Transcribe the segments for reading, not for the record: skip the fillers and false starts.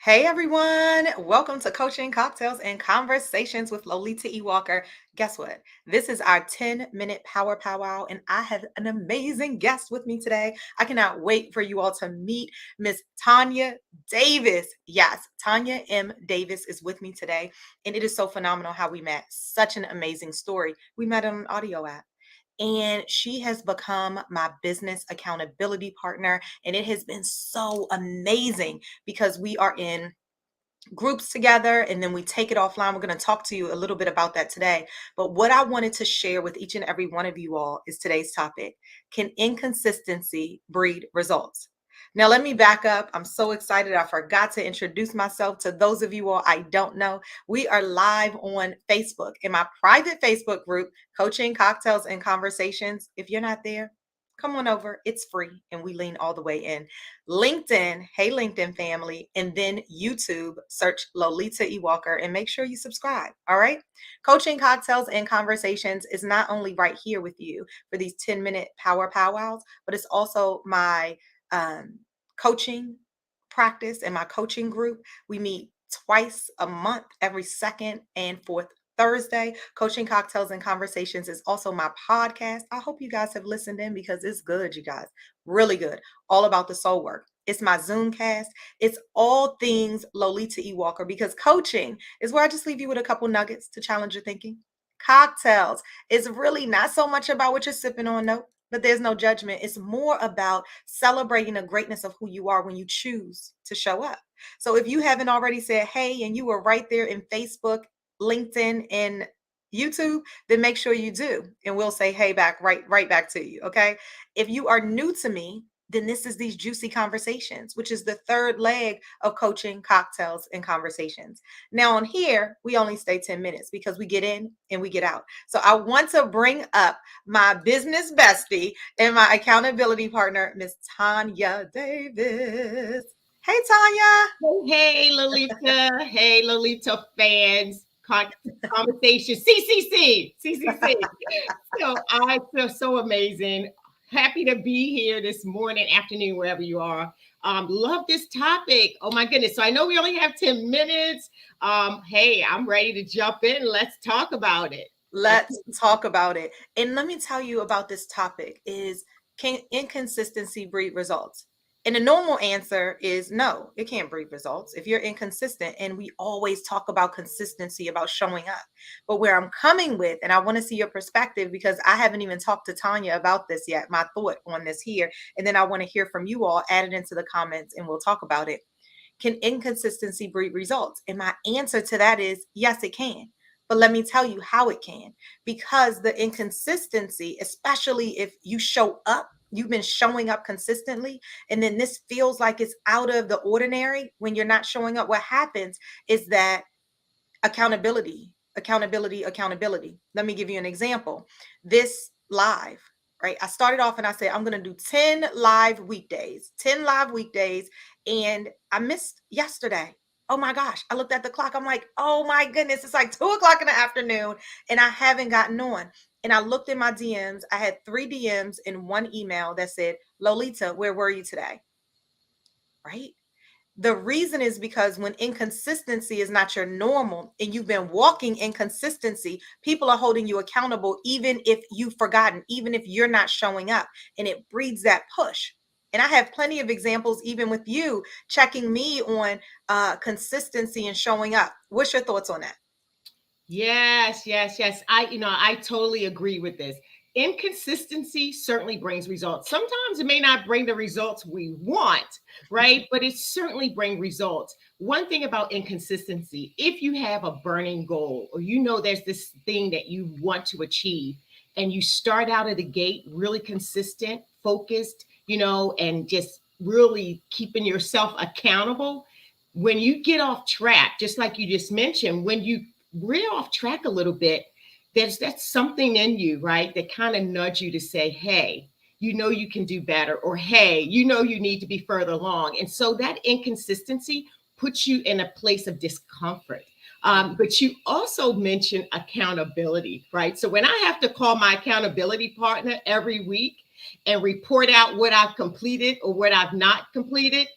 Hey everyone, welcome to Coaching Cocktails and Conversations with Lolita E. Walker. Guess what? This is our 10-minute power powwow, and I have an amazing guest with me today. I cannot wait for you all to meet Miss Tanya Davis. Yes, Tanya M. Davis is with me today, and it is so phenomenal how we met. Such an amazing story. We met on an audio app. And she has become my business accountability partner. And it has been so amazing because we are in groups together and then we take it offline. We're going to talk to you a little bit about that today. But what I wanted to share with each and every one of you all is today's topic. Can inconsistency breed results? Now, let me back up. I'm so excited. I forgot to introduce myself to those of you all I don't know. We are live on Facebook in my private Facebook group, Coaching Cocktails and Conversations. If you're not there, come on over. It's free and we lean all the way in. LinkedIn, hey LinkedIn family, and then YouTube, search Lolita E. Walker and make sure you subscribe. All right. Coaching Cocktails and Conversations is not only right here with you for these 10-minute power powwows, but it's also my coaching practice and my coaching group. We meet twice a month, every second and fourth Thursday. Coaching Cocktails and Conversations is also my podcast. I hope you guys have listened in because it's good, you guys. Really good. All about the soul work. It's my Zoom cast. It's all things Lolita E. Walker because coaching is where I just leave you with a couple nuggets to challenge your thinking. Cocktails is really not so much about what you're sipping on, no, but there's no judgment. It's more about celebrating the greatness of who you are when you choose to show up. So if you haven't already said, hey, and you were right there in Facebook, LinkedIn, and YouTube, then make sure you do. And we'll say, hey, back, right back to you. Okay. If you are new to me, then this is these juicy conversations, which is the third leg of coaching cocktails and conversations. Now, on here, we only stay 10 minutes because we get in and we get out. So I want to bring up my business bestie and my accountability partner, Miss Tanya Davis. Hey, Tanya. Hey, Lolita. Hey, Lolita fans. Conversation. CCC. So I feel so amazing. Happy to be here this morning, afternoon, wherever you are. Love this topic. Oh my goodness. So I know we only have 10 minutes. Hey, I'm ready to jump in. Let's talk about it. Let's talk about it. And let me tell you about this topic is, can inconsistency breed results? And the normal answer is no, it can't breed results if you're inconsistent. And we always talk about consistency, about showing up. But where I'm coming with, and I want to see your perspective because I haven't even talked to Tanya about this yet, my thought on this here. And then I want to hear from you all, add it into the comments and we'll talk about it. Can inconsistency breed results? And my answer to that is yes, it can. But let me tell you how it can. Because the inconsistency, especially if you show up, you've been showing up consistently, and then this feels like it's out of the ordinary when you're not showing up, what happens is that accountability. Let me give you an example. This live, right? I started off and I said, I'm going to do 10 live weekdays, 10 live weekdays. And I missed yesterday. Oh my gosh. I looked at the clock. I'm like, oh my goodness. It's like 2 o'clock in the afternoon and I haven't gotten on. And I looked in my DMs. I had 3 DMs and 1 email that said, Lolita, where were you today? Right? The reason is because when inconsistency is not your normal and you've been walking inconsistency, people are holding you accountable, even if you've forgotten, even if you're not showing up. And it breeds that push. And I have plenty of examples, even with you checking me on consistency and showing up. What's your thoughts on that? Yes. I totally agree with this. Inconsistency certainly brings results. Sometimes it may not bring the results we want, right? But it certainly brings results. One thing about inconsistency, if you have a burning goal or there's this thing that you want to achieve and you start out of the gate really consistent, focused, and just really keeping yourself accountable, when you get off track, just like you just mentioned, when you rear off track a little bit, that's something in you, right? That kind of nudge you to say, hey, you can do better, or hey, you need to be further along. And so that inconsistency puts you in a place of discomfort. But you also mentioned accountability, right? So when I have to call my accountability partner every week and report out what I've completed or what I've not completed,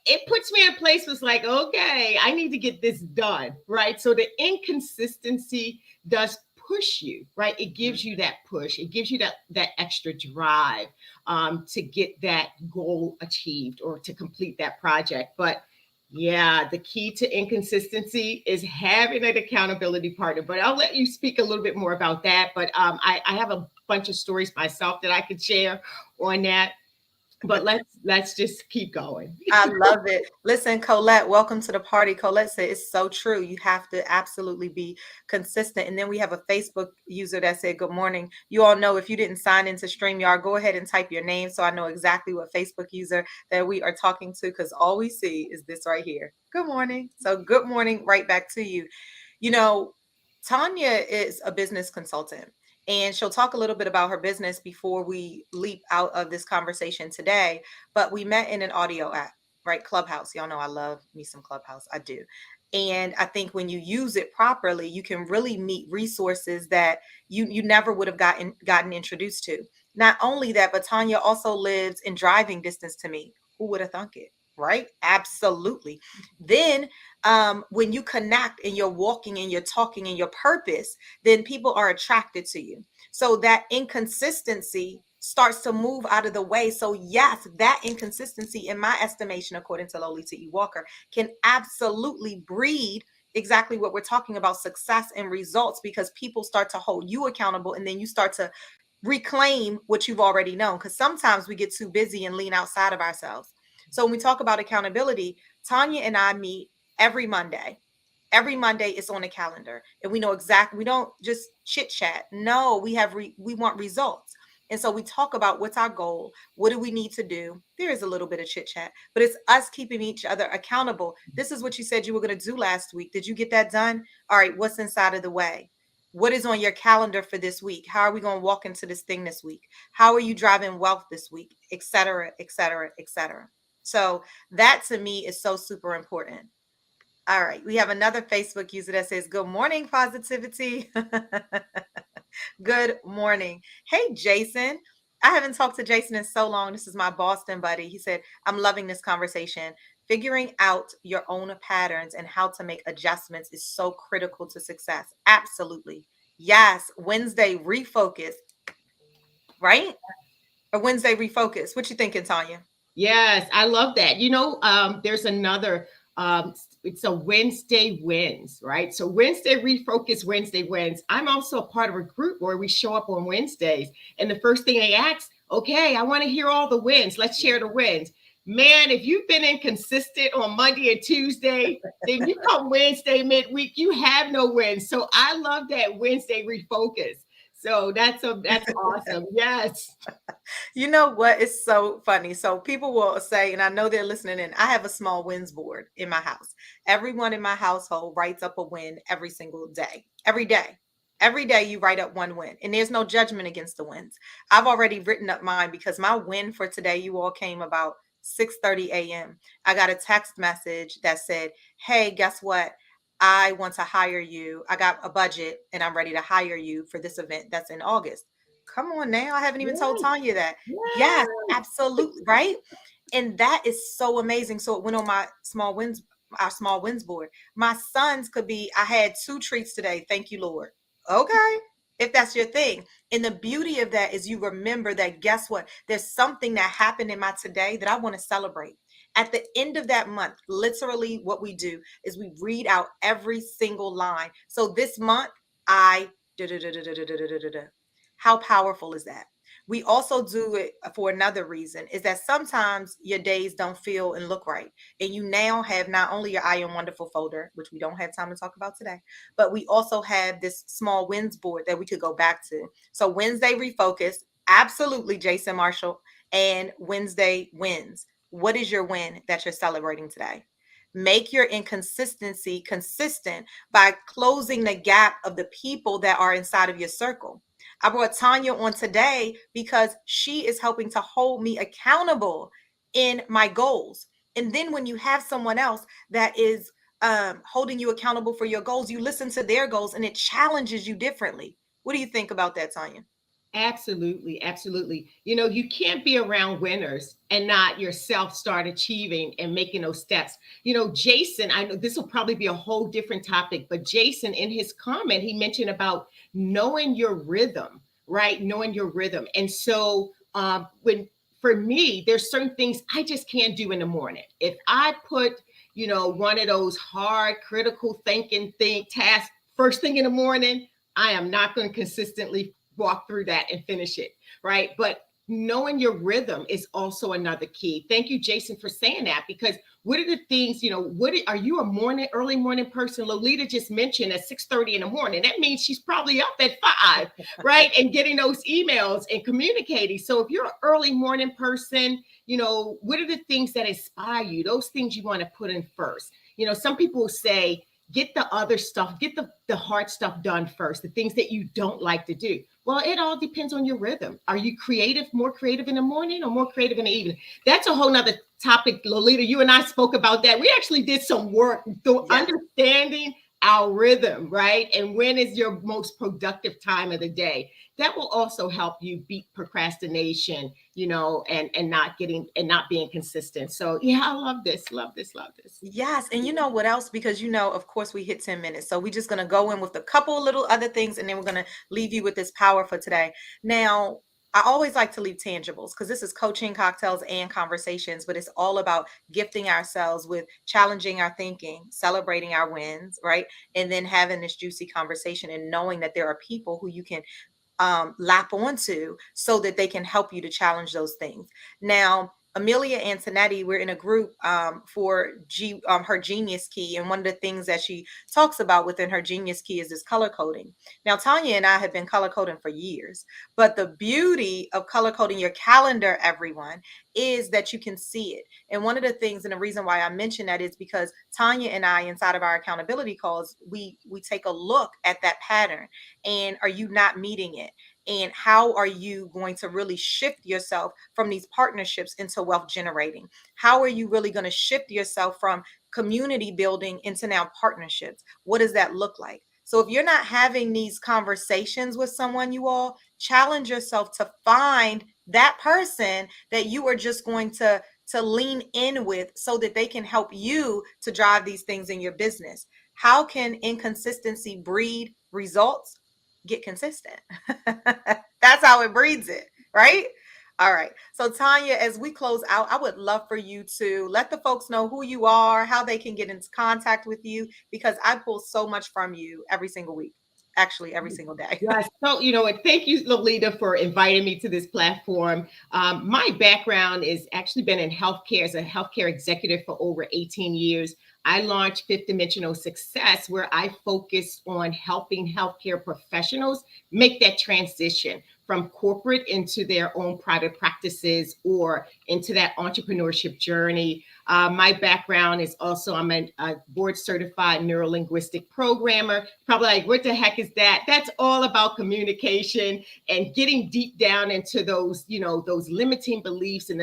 it puts me in a place was like, okay, I need to get this done, right? So the inconsistency does push you, right? It gives you that push. It gives you that extra drive to get that goal achieved or to complete that project. But yeah, the key to inconsistency is having an accountability partner. But I'll let you speak a little bit more about that. But I have a bunch of stories myself that I could share on that. But let's just keep going. I love it. Listen, Colette, welcome to the party. Colette said it's so true. You have to absolutely be consistent. And then we have a Facebook user that said, good morning. You all know if you didn't sign into StreamYard, go ahead and type your name so I know exactly what Facebook user that we are talking to, because all we see is this right here. Good morning. So good morning right back to you. You know, Tanya is a business consultant. And she'll talk a little bit about her business before we leap out of this conversation today. But we met in an audio app, right? Clubhouse. Y'all know I love me some Clubhouse. I do. And I think when you use it properly, you can really meet resources that you never would have gotten introduced to. Not only that, but Tanya also lives in driving distance to me. Who would have thunk it? Right? Absolutely. Then when you connect and you're walking and you're talking and your purpose, then people are attracted to you. So that inconsistency starts to move out of the way. So yes, that inconsistency, in my estimation, according to Lolita E. Walker, can absolutely breed exactly what we're talking about, success and results, because people start to hold you accountable, and then you start to reclaim what you've already known, because sometimes we get too busy and lean outside of ourselves. So when we talk about accountability, Tanya and I meet every Monday. Every Monday it's on the calendar, and we know exactly, we don't just chit chat. No, we want results. And so we talk about what's our goal, what do we need to do. There is a little bit of chit chat, but it's us keeping each other accountable. This is what you said you were going to do last week. Did you get that done? All right, what's inside of the way? What is on your calendar for this week? How are we going to walk into this thing this week? How are you driving wealth this week? Et cetera, et cetera, et cetera. So that to me is so super important. All right, we have another Facebook user that says, good morning, positivity. Good morning. Hey, Jason. I haven't talked to Jason in so long. This is my Boston buddy. He said, I'm loving this conversation. Figuring out your own patterns and how to make adjustments is so critical to success. Absolutely. Yes. Wednesday refocus, right? Or Wednesday refocus. What you thinking, Tanya? Yes, I love that. There's another. It's a Wednesday wins, right? So Wednesday refocus, Wednesday wins. I'm also a part of a group where we show up on Wednesdays, and the first thing they ask, okay, I want to hear all the wins. Let's share the wins. Man, if you've been inconsistent on Monday and Tuesday, then you come Wednesday midweek, you have no wins. So I love that Wednesday refocus. So that's awesome. Yes. You know what? It's so funny. So people will say, and I know they're listening in, I have a small wins board in my house. Everyone in my household writes up a win every single day. Every day. Every day you write up one win, and there's no judgment against the wins. I've already written up mine because my win for today, you all came about 6:30 a.m. I got a text message that said, hey, guess what? I want to hire you. I got a budget and I'm ready to hire you for this event that's in August. Come on now. I haven't even told Yes. Tanya that. Yes, Yes. absolutely. Right. And that is so amazing. So it went on my small wins, our small wins board. My sons could be, I had 2 treats today. Thank you, Lord. Okay. If that's your thing. And the beauty of that is you remember that, guess what? There's something that happened in my today that I want to celebrate. At the end of that month, literally what we do is we read out every single line. So this month, I how powerful is that? We also do it for another reason, is that sometimes your days don't feel and look right. And you now have not only your I Am Wonderful folder, which we don't have time to talk about today, but we also have this small wins board that we could go back to. So Wednesday refocus, absolutely, Jason Marshall, and Wednesday wins. What is your win that you're celebrating today? Make your inconsistency consistent by closing the gap of the people that are inside of your circle. I brought Tanya on today because she is helping to hold me accountable in my goals. And then when you have someone else that is holding you accountable for your goals, you listen to their goals and it challenges you differently. What do you think about that, Tanya? Absolutely, absolutely. You know, you can't be around winners and not yourself start achieving and making those steps. You know, Jason, I know this will probably be a whole different topic, but Jason, in his comment, he mentioned about knowing your rhythm, right? Knowing your rhythm. And so, when for me, there's certain things I just can't do in the morning. If I put, one of those hard, critical thinking tasks first thing in the morning, I am not going to consistently walk through that and finish it, right? But knowing your rhythm is also another key. Thank you, Jason, for saying that, because what are the things, are you a early morning person? Lolita just mentioned at 6:30 in the morning. That means she's probably up at 5, right? And getting those emails and communicating. So if you're an early morning person, what are the things that inspire you? Those things you want to put in first. Some people say, get the other stuff, get the hard stuff done first, the things that you don't like to do. Well, it all depends on your rhythm. Are you more creative in the morning or more creative in the evening? That's a whole nother topic, Lolita. You and I spoke about that. We actually did some work through Yes. understanding our rhythm, right? And when is your most productive time of the day? That will also help you beat procrastination, and not being consistent. So yeah, I love this, love this, love this. Yes, and you know what else? Because of course, we hit 10 minutes. So we're just gonna go in with a couple little other things, and then we're gonna leave you with this power for today. Now, I always like to leave tangibles because this is coaching, cocktails, and conversations, but it's all about gifting ourselves with challenging our thinking, celebrating our wins, right? And then having this juicy conversation and knowing that there are people who you can lap onto so that they can help you to challenge those things. Now, Amelia Antonetti, we're in a group for her Genius Key. And one of the things that she talks about within her Genius Key is this color coding. Now, Tanya and I have been color coding for years, but the beauty of color coding your calendar, everyone, is that you can see it. And one of the things, and the reason why I mention that is because Tanya and I, inside of our accountability calls, we take a look at that pattern. And are you not meeting it? And how are you going to really shift yourself from these partnerships into wealth generating? How are you really going to shift yourself from community building into now partnerships? What does that look like? So if you're not having these conversations with someone, you all challenge yourself to find that person that you are just going to lean in with so that they can help you to drive these things in your business. How can inconsistency breed results? Get consistent. That's how it breeds it, right? All right. So, Tanya, as we close out, I would love for you to let the folks know who you are, how they can get into contact with you, because I pull so much from you every single week, actually, every single day. Yes. So, and thank you, Lolita, for inviting me to this platform. My background is actually been in healthcare as a healthcare executive for over 18 years. I launched Fifth Dimensional Success, where I focus on helping healthcare professionals make that transition from corporate into their own private practices or into that entrepreneurship journey. My background is also, I'm a board certified neurolinguistic programmer. Probably like, what the heck is that? That's all about communication and getting deep down into those, those limiting beliefs. And,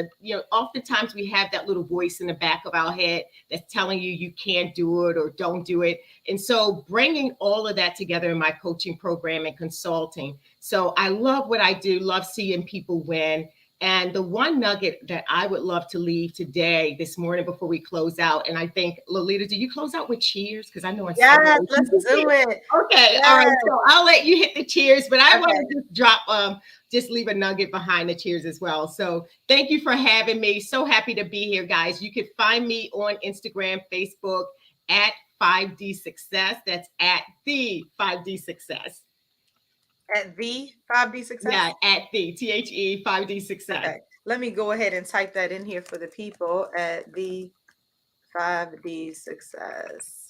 oftentimes we have that little voice in the back of our head that's telling you can't do it or don't do it. And so bringing all of that together in my coaching program and consulting. So I love what I do, love seeing people win. And the one nugget that I would love to leave today, this morning, before we close out, and I think, Lolita, do you close out with cheers? Because I know in some Yes, ways let's do it. Okay, all right. Yes. So I'll let you hit the cheers, but I want Okay. to just leave a nugget behind the cheers as well. So thank you for having me. So happy to be here, guys. You can find me on Instagram, Facebook at 5D Success. That's at the 5D Success. At the 5D Yeah, Success. at the THE 5D Success. Okay. Let me go ahead and type that in here for the people at the 5D Success.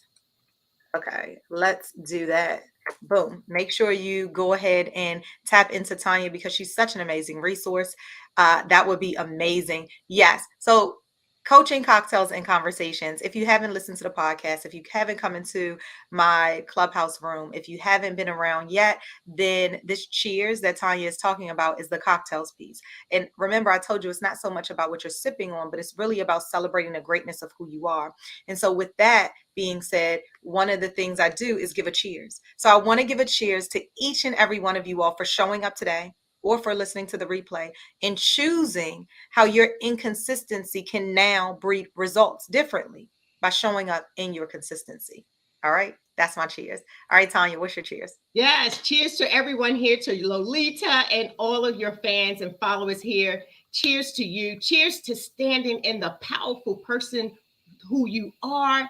Okay, let's do that. Boom. Make sure you go ahead and tap into Tanya because she's such an amazing resource. That would be amazing. Yes. So, coaching, cocktails, and conversations. If you haven't listened to the podcast, if you haven't come into my clubhouse room, if you haven't been around yet, then this cheers that Tanya is talking about is the cocktails piece. And remember, I told you it's not so much about what you're sipping on, but it's really about celebrating the greatness of who you are. And so, with that being said, one of the things I do is give a cheers. So I want to give a cheers to each and every one of you all for showing up today, or for listening to the replay, in choosing how your inconsistency can now breed results differently by showing up in your consistency. All right, that's my cheers. All right, Tanya, what's your cheers? Yes, cheers to everyone here, to Lolita and all of your fans and followers here. Cheers to you. Cheers to standing in the powerful person who you are,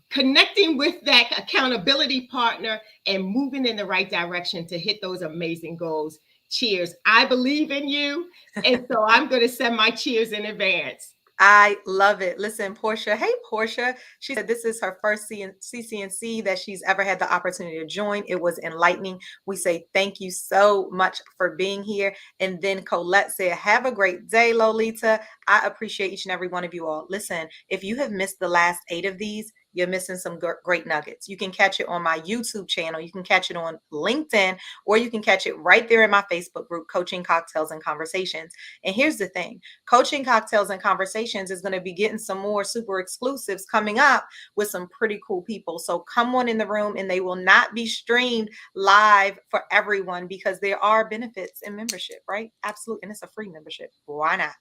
connecting with that accountability partner and moving in the right direction to hit those amazing goals. Cheers. I believe in you. And so I'm going to send my cheers in advance. I love it. Listen, Portia. Hey, Portia. She said this is her first CCNC that she's ever had the opportunity to join. It was enlightening. We say thank you so much for being here. And then Colette said, have a great day, Lolita. I appreciate each and every one of you all. Listen, if you have missed the last 8 of these, you're missing some great nuggets. You can catch it on my YouTube channel. You can catch it on LinkedIn, or you can catch it right there in my Facebook group, Coaching Cocktails and Conversations. And here's the thing. Coaching Cocktails and Conversations is going to be getting some more super exclusives coming up with some pretty cool people. So come on in the room, and they will not be streamed live for everyone because there are benefits in membership, right? Absolutely. And it's a free membership. Why not?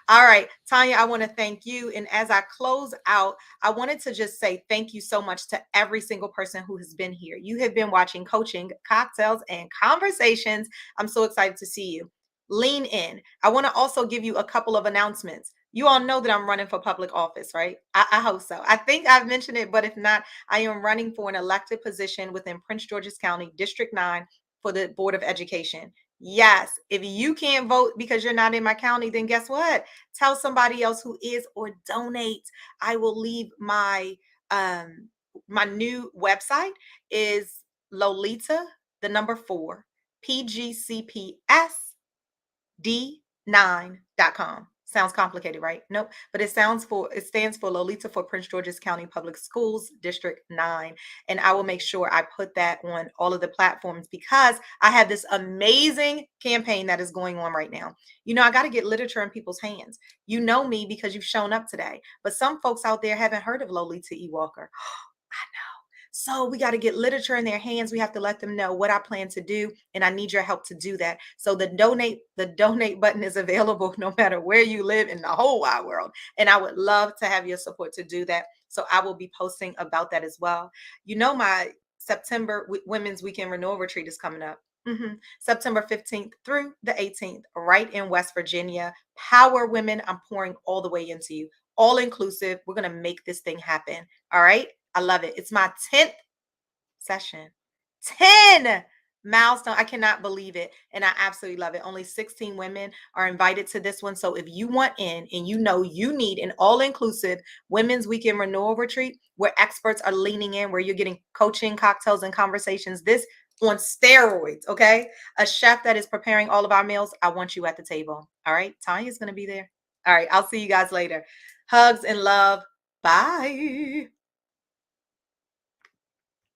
All right, Tanya, I want to thank you. And as I close out, I wanted to just say thank you so much to every single person who has been here. You have been watching Coaching Cocktails and Conversations. I'm so excited to see you. Lean in. I want to also give you a couple of announcements. You all know that I'm running for public office, right? I hope so. I think I've mentioned it, but if not, I am running for an elected position within Prince George's County, District 9, for the Board of Education. Yes, if you can't vote because you're not in my county, then guess what? Tell somebody else who is, or donate. I will leave my new website is Lolita, the number 4, PGCPSD9.com. Sounds complicated, right? Nope. But it stands for Lolita for Prince George's County Public Schools, District 9. And I will make sure I put that on all of the platforms because I have this amazing campaign that is going on right now. You know, I got to get literature in people's hands. You know me because you've shown up today. But some folks out there haven't heard of Lolita E. Walker. So we got to get literature in their hands. We have to let them know what I plan to do, and I need your help to do that. So the donate button is available no matter where you live in the whole wide world. And I would love to have your support to do that. So I will be posting about that as well. You know, my September Women's Weekend Renewal Retreat is coming up. September 15th through the 18th, right in West Virginia. Power women, I'm pouring all the way into you. All inclusive. We're going to make this thing happen. All right. I love it. It's my 10th session. 10 milestone. I cannot believe it. And I absolutely love it. Only 16 women are invited to this one. So if you want in and you know you need an all-inclusive women's weekend renewal retreat where experts are leaning in, where you're getting coaching, cocktails, and conversations, this on steroids, okay? A chef that is preparing all of our meals. I want you at the table. All right. Tanya's going to be there. All right. I'll see you guys later. Hugs and love. Bye.